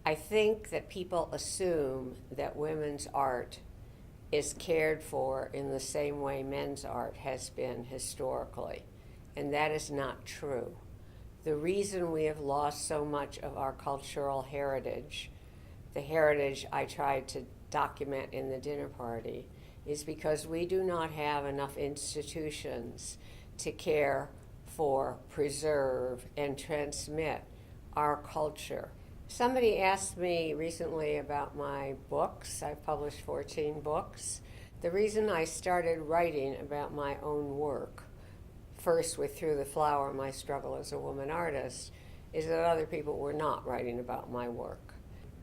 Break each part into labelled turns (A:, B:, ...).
A: I think that people assume that women's art is cared for in the same way men's art has been historically, and that is not true. The reason we have lost so much of our cultural heritage, the heritage I tried to document in the dinner party, is because we do not have enough institutions to care for, preserve, and transmit our culture. Somebody asked me recently about my books. I've published 14 books. The reason I started writing about my own work, first with Through the Flower, My Struggle as a Woman Artist, is that other people were not writing about my work.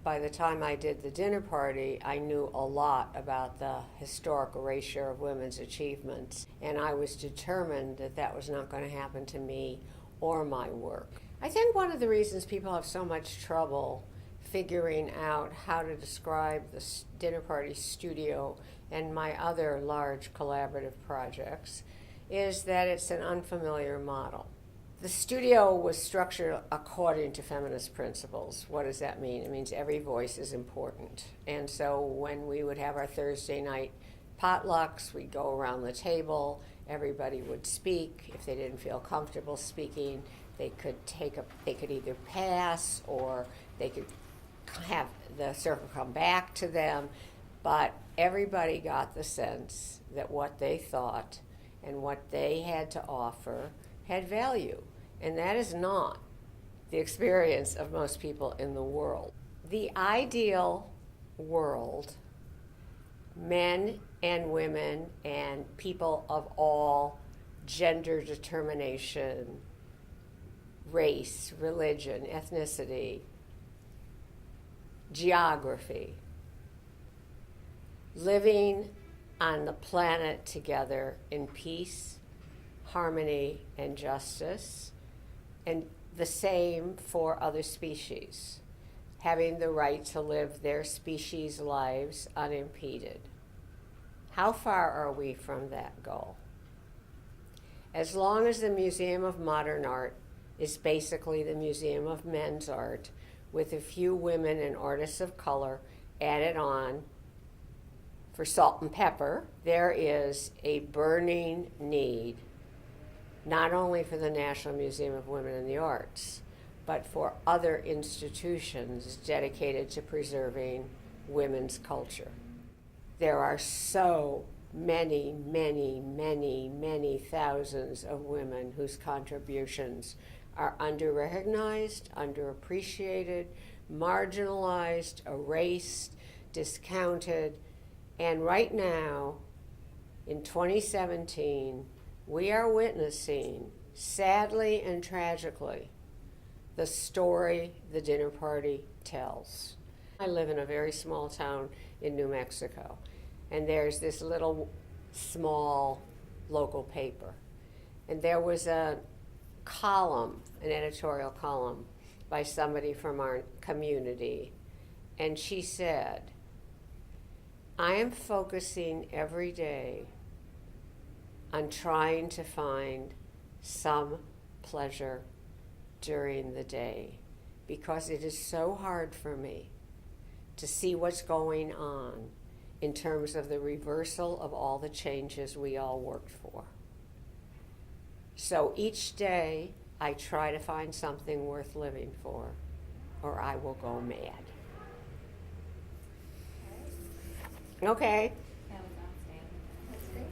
A: By the time I did the dinner party, I knew a lot about the historic erasure of women's achievements, and I was determined that that was not going to happen to me or my work. I think one of the reasons people have so much trouble figuring out how to describe the dinner party studio and my other large collaborative projects is that it's an unfamiliar model. The studio was structured according to feminist principles. What does that mean? It means every voice is important. And so when we would have our Thursday night potlucks, we'd go around the table, everybody would speak. If they didn't feel comfortable speaking, they could either pass or they could have the circle come back to them. But everybody got the sense that what they thought and what they had to offer had value. And that is not the experience of most people in the world. The ideal world, men and women and people of all gender determination, race, religion, ethnicity, geography, living on the planet together in peace, harmony, and justice, and the same for other species, having the right to live their species' lives unimpeded. How far are we from that goal? As long as the Museum of Modern Art is basically the Museum of Men's Art, with a few women and artists of color added on for salt and pepper, there is a burning need, not only for the National Museum of Women in the Arts, but for other institutions dedicated to preserving women's culture. There are so many, many, many, many thousands of women whose contributions are under-recognized, underappreciated, marginalized, erased, discounted, and right now, in 2017, we are witnessing, sadly and tragically, the story the dinner party tells. I live in a very small town in New Mexico, and there's this little small local paper. And there was a column, an editorial column, by somebody from our community, and she said, I am focusing every day on trying to find some pleasure during the day because it is so hard for me to see what's going on in terms of the reversal of all the changes we all worked for. So each day I try to find something worth living for, or I will go mad. Okay.
B: That was outstanding. That's great.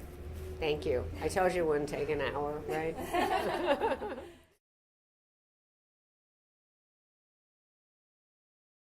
A: Thank you. I told you it wouldn't take an hour, right?